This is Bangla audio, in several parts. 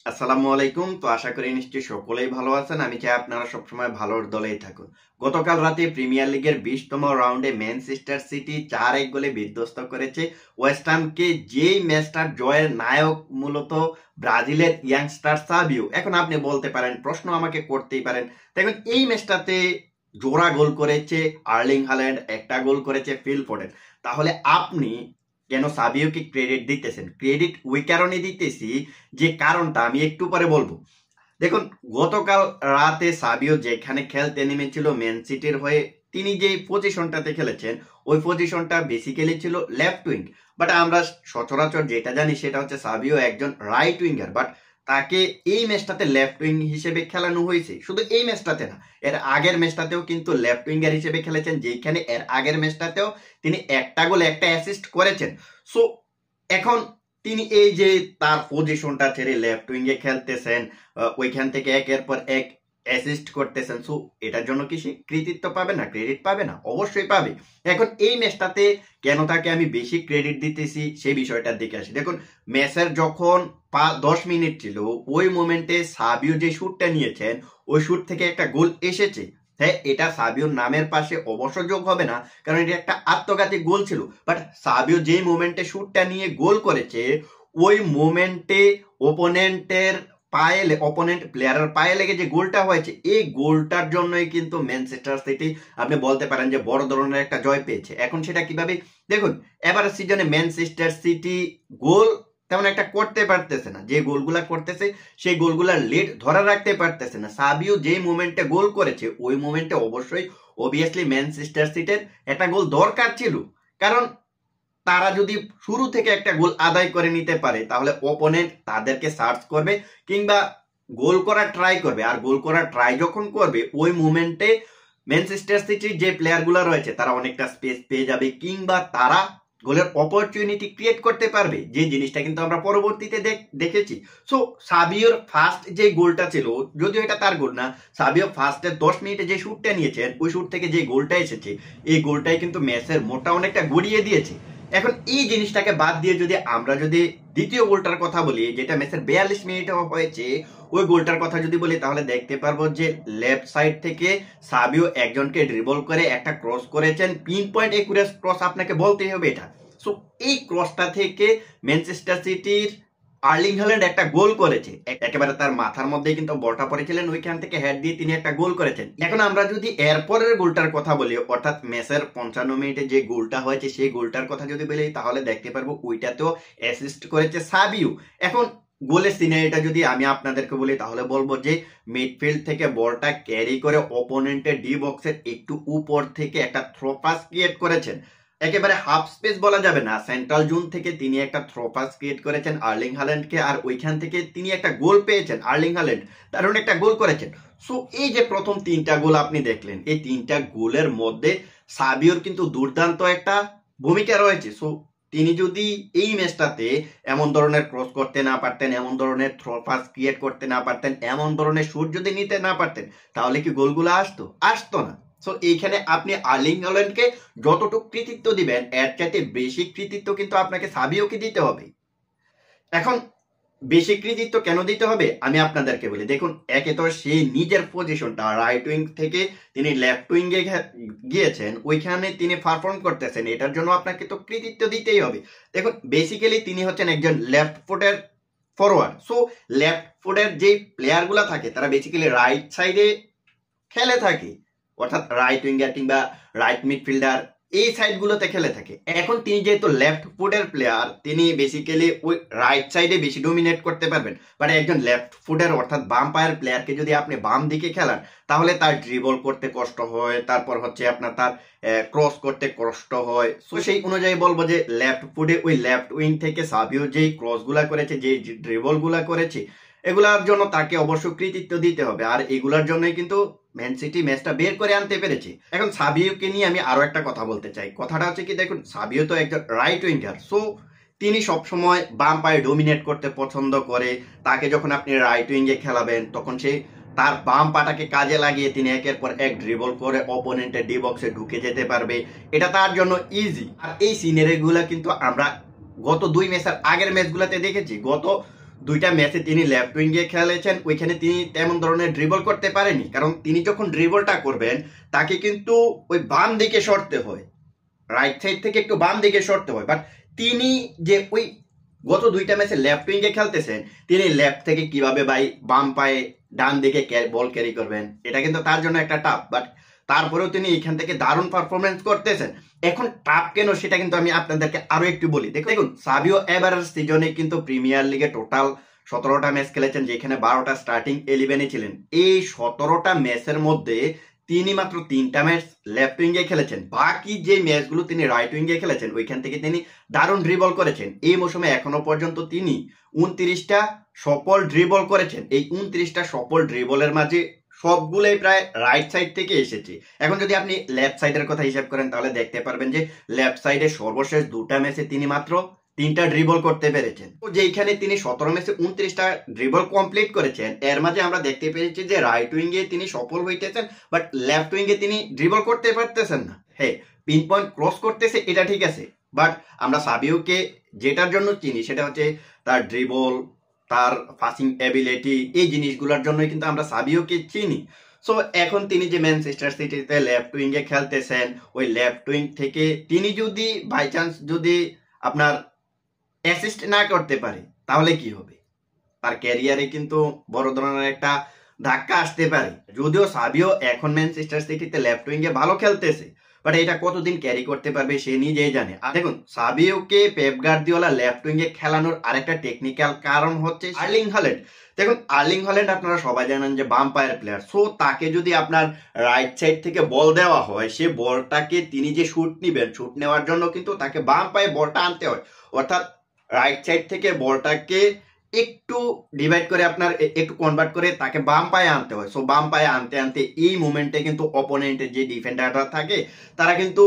আসসালামু আলাইকুম। তো আশা করি নিশ্চয়ই সকলেই ভালো আছেন। আমি চাই আপনারা সবসময় ভালোর দলেই থাকুন। গতকাল রাতে প্রিমিয়ার লিগের 20তম রাউন্ডে ম্যানচেস্টার সিটি 4-1 গোলে বিধ্বস্ত করেছে ওয়েস্ট হামকে। যেই ম্যাচটার জয়ের নায়ক মূলত ব্রাজিলের ইয়াংস্টার সাবিও। এখন আপনি বলতে পারেন, প্রশ্ন আমাকে করতেই পারেন, দেখুন এই ম্যাচটাতে জোড়া গোল করেছে আর্লিং হাল্যান্ড, একটা গোল করেছে ফিল ফোডেন। তাহলে আপনি কেন সাবিওকে ক্রেডিট দিতেছেন? ক্রেডিট ওই কারণে দিতেছি যে কারণটা আমি একটু পরে বলবো। দেখুন, গতকাল রাতে সাবিও যেখানে খেলতে নেমেছিল ম্যান সিটির হয়ে, তিনি যে পজিশনটাতে খেলেছেন ওই পজিশনটা বেসিক্যালি ছিল লেফট উইং। বাট আমরা সচরাচর যেটা জানি সেটা হচ্ছে সাবিও একজন রাইট উইঙ্গার। বাট তাকে এই ম্যাচটাতে লেফট উইং হিসেবে খেলানো হয়েছে। শুধু এই ম্যাচটাতে না, এর আগের ম্যাচটাতেও কিন্তু লেফট উইঙ্গার হিসেবে খেলেছেন, যেখানে এর আগের ম্যাচটাতেও তিনি একটা গোল একটা অ্যাসিস্ট করেছেন। সো এখন তিনি এই যে তার পজিশনটা ছেড়ে লেফট উইঙ্গে খেলতেছেন, ওইখান থেকে একের পর এক অ্যাসিস্ট করতেছেন, সো এটার জন্য কি সে কৃতিত্ব পাবে না, ক্রেডিট পাবে না? অবশ্যই পাবে। এখন এই ম্যাচটাতে কেন তাকে আমি বেশি ক্রেডিট দিতেছি সেই বিষয়টার দিকে আসি। দেখুন, ম্যাচের যখন 10 মিনিট ছিল ওই মোমেন্টে সাবিও যে শুটটা নিয়েছেন ওই শুট থেকে একটা গোল এসেছে। হ্যাঁ, এটা সাবিওর নামের পাশে অবশ্য যোগ হবে না, কারণ এটা একটা আত্মঘাতী গোল ছিল। বাট সাবিও যেই মোমেন্টে শুটটা নিয়ে গোল করেছে ওই মোমেন্টে অপোনেন্ট প্লেয়ারের পায়ে লেগে যে গোলটা হয়েছে, এই গোলটার জন্যই কিন্তু ম্যানচেস্টার সিটি আপনি বলতে পারেন যে বড় ধরনের একটা জয় পেয়েছে। এখন সেটা কিভাবে? দেখুন, এবার সিজনে ম্যানচেস্টার সিটি গোল তেমন একটা করতে পারতেছে না। যে গোলগুলা করতেছে সেই গোলগুলার লিড ধরে রাখতে পারতেছে না। সাবিও যে মোমেন্টে গোল করেছে ওই মোমেন্টে অবশ্যই অবভিয়াসলি ম্যানচেস্টার সিটির একটা গোল দরকার ছিল। কারণ তারা যদি শুরু থেকে একটা গোল আদায় করে নিতে পারে তাহলে অপোনেন্ট তাদেরকে সার্চ করবে কিংবা গোল করার ট্রাই করবে। আর গোল করার ট্রাই যখন করবে ওই মুমেন্টে ম্যানচেস্টার সিটির যে প্লেয়ারগুলো রয়েছে তারা অনেকটা স্পেস পেয়ে যাবে কিংবা তারা গোলের অপরচুনিটি ক্রিয়েট করতে পারবে, যে জিনিসটা কিন্তু আমরা পরবর্তীতে দেখেছি। সো সাবিওর ফার্স্ট যে গোলটা ছিল, যদিও এটা তার গোল না, সাবিও ফার্স্টের 10 মিনিটে যে শুটটা নিয়েছেন ওই শুট থেকে যে গোলটা এসেছে এই গোলটাই কিন্তু ম্যাচের মোটা অনেকটা গড়িয়ে দিয়েছে। এখন এই জিনিসটাকে বাদ দিয়ে আমরা যদি দ্বিতীয় গোলটার কথা বলি, যেটা ম্যাচের 42 মিনিটে হয়েছে, ওই গোলটার কথা যদি বলি তাহলে দেখতে পারবো যে লেফট সাইড থেকে সাবিও একজনকে ড্রিবল করে একটা ক্রস করেছেন, পিন পয়েন্ট একুরেট ক্রস, আপনাকে বলতেই হবে এটা। সো এই ক্রসটা থেকে ম্যানচেস্টার সিটির আর্লিং হ্যাল্যান্ড একটা গোল করেছে, একেবারে তার মাথার মধ্যে কিন্তু বলটা পড়েছিলেন, ওইখান থেকে হেড দিয়ে তিনি একটা গোল করেছেন। এখন আমরা যদি এরপরের গোলটার কথা বলি, অর্থাৎ ম্যাচের 55 মিনিটে যে গোলটা হয়েছে সেই গোলটার কথা যদি বলি তাহলে দেখতে পারবো ওইটাতেও অ্যাসিস্ট করেছে সাবিও। এখন গোলের সিনারিটা যদি আমি আপনাদেরকে বলি তাহলে বলবো যে মিডফিল্ড থেকে বলটা ক্যারি করে অপোনেন্টের ডি বক্সের একটু উপর থেকে একটা থ্রো পাস ক্রিয়েট করেছেন। একেবারে হাফ স্পেস বলা যাবে না, সেন্ট্রাল জোন থেকে তিনি একটা থ্রো পাস ক্রিয়েট করেছেন আর্লিং হ্যাল্যান্ডকে, আর ওইখান থেকে তিনি একটা গোল পেয়েছেন। আর্লিং হ্যাল্যান্ড দারুণ একটা গোল করেছেন। সো এই যে প্রথম 3টা গোল আপনি দেখলেন, এই 3টা গোলের মধ্যে সাবিওর কিন্তু দুর্দান্ত একটা ভূমিকা রয়েছে। সো তিনি যদি এই ম্যাচটাতে এমন ধরনের ক্রস করতে না পারতেন, এমন ধরনের থ্রো পাস ক্রিয়েট করতে না পারতেন, এমন ধরনের শুট যদি নিতে না পারতেন তাহলে কি গোলগুলো আসতো না। সো এইখানে আপনি আর্লিং হল্যান্ডকে যতটুকু কৃতিত্ব দিবেন এর চাইতে বেশি কৃতিত্ব কিন্তু আপনাকে সাবিওকে দিতে হবে। এখন বেশি কৃতিত্ব কেন দিতে হবে আমি আপনাদেরকে বলি। দেখুন, একে তো সেই নিজের পজিশনটা রাইট উইং থেকে তিনি লেফট উইঙ্গে গিয়েছেন, ওইখানে তিনি পারফর্ম করতেছেন, এটার জন্য আপনাকে তো কৃতিত্ব দিতেই হবে। দেখুন, বেসিক্যালি তিনি হচ্ছেন একজন লেফট ফুটের ফরওয়ার্ড। সো লেফট ফুটের যে প্লেয়ারগুলো থাকে তারা বেসিক্যালি রাইট সাইডে খেলে থাকে, অর্থাৎ রাইট উইঙ্গার কিংবা রাইট মিডফিল্ডার এই সাইডগুলোতে খেলে থাকে। এখন তিনি যেহেতু লেফট ফুটের প্লেয়ার, তিনি বেসিক্যালি ওই রাইট সাইডে বেশি ডোমিনেট করতে পারবেন। বাট একজন লেফট ফুটের অর্থাৎ বাম পায়ের প্লেয়ারকে যদি আপনি বাম দিকে খেলান তাহলে তার ড্রিবল করতে কষ্ট হয়, তারপর হচ্ছে আপনার তার ক্রস করতে কষ্ট হয়। সো সেই অনুযায়ী বলবো যে লেফট ফুটে ওই লেফট উইং থেকে সাবিও যেই ক্রসগুলা করেছে, যেই ড্রিবলগুলা করেছে, এগুলার জন্য তাকে অবশ্য কৃতিত্ব দিতে হবে। আর এগুলার জন্যই কিন্তু ম্যান সিটি ম্যাচটা বের করে আনতে পেরেছে। এখন সাবিওকে নিয়ে আমি আরো একটা কথা বলতে চাই। কথাটা হচ্ছে কি, দেখুন সাবিও তো একজন রাইট উইঙ্গার। সো তিনি সবসময় বাম পায়ে ডোমিনেট করতে পছন্দ করে। তাকে যখন আপনি রাইট উইঙ্গে খেলাবেন তখন সে তার বাম পাটাকে কাজে লাগিয়ে তিনি একের পর এক ড্রিবল করে অপোনেন্টের ডি বক্সে ঢুকে যেতে পারবে, এটা তার জন্য ইজি। আর এই সিনারিগুলা কিন্তু আমরা গত 2 ম্যাচের আগের ম্যাচগুলোতে দেখেছি। গত দুইটা ম্যাচে তিনি লেফট উইঙ্গে খেলেছেন, ওইখানে তিনি তেমন ধরনের ড্রিবল করতে পারেনি, কারণ তিনি যখন ড্রিবলটা করবেন তাকে কিন্তু ওই বাম দিকে সরতে হয়, রাইট সাইড থেকে একটু বাম দিকে সরতে হয়। বাট তিনি যে ওই গত দুইটা ম্যাচে লেফট উইঙ্গে খেলতেছেন, তিনি লেফট থেকে কিভাবে ভাই বাম পায়ে ডান দিকে বল ক্যারি করবেন, এটা কিন্তু তার জন্য একটা টাফ। বাট তারপরেও তিনি এখান থেকে দারুণ পারফরমেন্স করতেছেন। এখন টাফ কেন সেটা কিন্তু আমি আপনাদেরকে আরো একটু বলি। দেখুন, সাবিও এবারের সিজনে কিন্তু প্রিমিয়ার লিগে টোটাল 17টা ম্যাচ খেলেছেন, যেখানে 12টা স্টার্টিং 11-এ ছিলেন। এই 17টা ম্যাচের মধ্যে তিনি মাত্র 3টা ম্যাচ লেফট উইঙ্গে খেলেছেন, বাকি যে ম্যাচগুলো তিনি রাইট উইঙ্গে খেলেছেন ওইখান থেকে তিনি দারুণ ড্রিবল করেছেন। এই মৌসুমে এখনো পর্যন্ত তিনি 29টা সফল ড্রিবল করেছেন। এই 29টা সফল ড্রিবলের মাঝে সবগুলোই প্রায় রাইট সাইড থেকে এসেছে। এখন যদি আপনি লেফট সাইডের কথা হিসাব করেন তাহলে দেখতে পারবেন যে লেফট সাইডে সর্বশেষ 2টা ম্যাচে তিনি মাত্র 3টা ড্রিবল করতে পেরেছেন। তো যেখানে তিনি 17 ম্যাচে 29টা ড্রিবল কমপ্লিট করেছেন, এর মাঝে আমরা দেখতে পেরেছি যে রাইট উইঙ্গে তিনি সফল হইতেছেন, বাট লেফট উইঙ্গে তিনি ড্রিবল করতে পারতেছেন না। হ্যাঁ, পিন পয়েন্ট ক্রস করতেছে, এটা ঠিক আছে, বাট আমরা সাবিওকে যেটার জন্য চিনি সেটা হচ্ছে তার ড্রিবল, তার পাসিং এবিলিটি, এই জিনিসগুলোর জন্যই কিন্তু আমরা সাবিওকে চিনি। সো এখন তিনি যে ম্যানচেস্টার সিটিতে লেফট উইঙ্গে খেলতেছেন, ওই লেফট উইং থেকে তিনি যদি বাই চান্স যদি আপনার অ্যাসিস্ট না করতে পারে তাহলে কি হবে? তার ক্যারিয়ারে কিন্তু বড় ধরনের একটা ধাক্কা আসতে পারে। যদিও সাবিও এখন ম্যানচেস্টার সিটিতে লেফট উইঙ্গে ভালো খেলতেছে, বাট এটা কতদিন ক্যারি করতে পারবে সে নিজেই জানে। আর দেখুন, সাবিওকে পেপ গার্দিওলা লেফট উইঙ্গে খেলানোর আরেকটা টেকনিক্যাল কারণ হচ্ছে আর্লিং হল্যান্ড। দেখুন, আর্লিং হল্যান্ড আপনারা সবাই জানেন যে বাম পায়ের প্লেয়ার। সো তাকে যদি আপনার রাইট সাইড থেকে বল দেওয়া হয়, সে বলটাকে তিনি যে শুট নিবেন, শুট নেওয়ার জন্য কিন্তু তাকে বাম পায়ে বলটা আনতে হয়। অর্থাৎ রাইট সাইড থেকে বলটাকে একটু ডিভাইড করে আপনার একটু কনভার্ট করে তাকে বাম পায়ে আনতে হয়। সো বাম পায়ে আনতে আনতে এই মোমেন্টে কিন্তু অপোনেন্টের যে ডিফেন্ডাররা থাকে তারা কিন্তু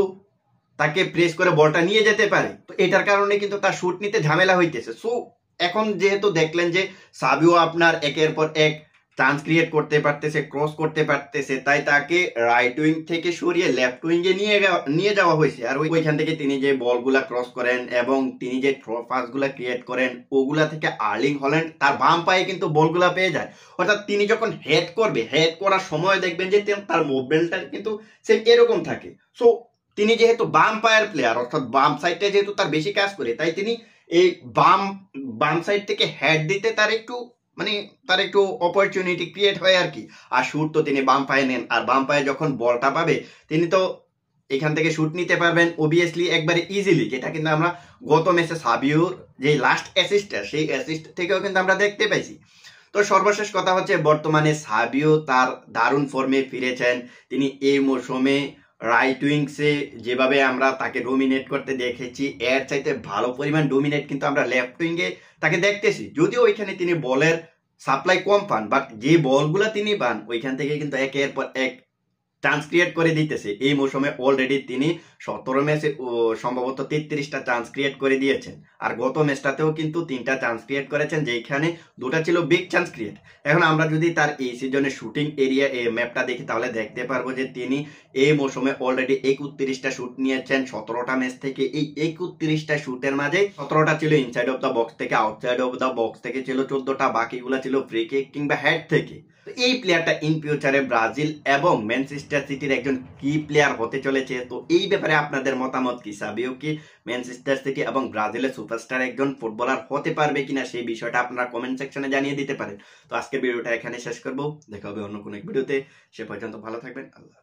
তাকে প্রেস করে বলটা নিয়ে যেতে পারে। তো এটার কারণে কিন্তু তার শুট নিতে ঝামেলা হইতেছে। সো এখন যেহেতু দেখলেন যে সাবিও আপনার একের পর এক চান্স ক্রিয়েট করতে পারতেছে, ক্রস করতে পারতেছে, তাই তাকে রাইট উইং থেকে সরিয়ে লেফট উইঙ্গে নিয়ে যাওয়া হয়েছে। আর ওইখান থেকে তিনি যে বলগুলা ক্রস করেন এবং তিনি যে থ্রো পাসগুলা ক্রিয়েট করেন, ওগুলা থেকে আর্লিং হল্যান্ড তার বাম পায়ে কিন্তু বলগুলা পেয়ে যায়। অর্থাৎ তিনি যখন হেড করবে, হেড করার সময় দেখবেন যে তার মুভমেন্টটা কিন্তু সেম এরকম থাকে। সো তিনি যেহেতু বাম পায়ের প্লেয়ার, অর্থাৎ বাম সাইডটা যেহেতু তার বেশি কাজ করে, তাই তিনি এই বাম সাইড থেকে হেড দিতে তার একটু অপরচুনিটি ক্রিয়েট হয় আর কি। আর শুট তো তিনি বাম পায়ে নেন, আর বাম পায়ে যখন বলটা পাবে তিনি তো এখান থেকে শুট নিতে পারবেন অবভিয়াসলি একবারে ইজিলি, যেটা কিন্তু আমরা গত ম্যাচে সাবিওর যে লাস্ট অ্যাসিস্টটা, সেই অ্যাসিস্ট থেকেও কিন্তু আমরা দেখতে পাইছি। তো সর্বশেষ কথা হচ্ছে, বর্তমানে সাবিও তার দারুণ ফর্মে ফিরেছেন। তিনি এই মৌসুমে রাইট উইংসে যেভাবে আমরা তাকে ডোমিনেট করতে দেখেছি, এর চাইতে ভালো পরিমাণ ডোমিনেট কিন্তু আমরা লেফট উইঙ্গে তাকে দেখতেছি। যদিও ওইখানে তিনি বলের সাপ্লাই কম পান, বাট যে বলগুলা তিনি পান ওইখান থেকে কিন্তু একের পর এক চান্স ক্রিয়েট করে দিতেছে। এই মৌসুমে অলরেডি তিনি 17 ম্যাচে সম্ভবত 33টা চান্স ক্রিয়েট করে দিয়েছেন। আর গত ম্যাচটাতেও কিন্তু 3টা চান্স ক্রিয়েট করেছেন, যেখানে 2টা ছিল বিগ চান্স ক্রিয়েট। এখন আমরা যদি তার এই সিজনে শুটিং এরিয়া এই ম্যাপটা দেখি তাহলে দেখতে পারবো যে তিনি এই মৌসুমে অলরেডি 31টা শুট নিয়েছেন 17টা ম্যাচ থেকে। এই 31টা শুটের মাঝে 17টা ছিল ইনসাইড অফ দ্য বক্স থেকে, আউটসাইড অফ দ্য বক্স থেকে ছিল 14টা, বাকিগুলা ছিল ফ্রি কিক কিংবা হেড থেকে। এই প্লেয়ারটা ইন ফিউচারে ব্রাজিল এবং ম্যানচেস্টার সিটির একজন কি প্লেয়ার হতে চলেছে। তো এই ব্যাপারে আপনাদের মতামত কি? সাবিও কি ম্যানচেস্টার সিটি এবং ব্রাজিলের সুপারস্টার একজন ফুটবলার হতে পারবে কিনা, সেই বিষয়টা আপনারা কমেন্ট সেকশনে জানিয়ে দিতে পারেন। তো আজকের ভিডিওটা এখানে শেষ করবো, দেখা হবে অন্য কোনো এক ভিডিওতে। সে পর্যন্ত ভালো থাকবেন, আল্লাহ।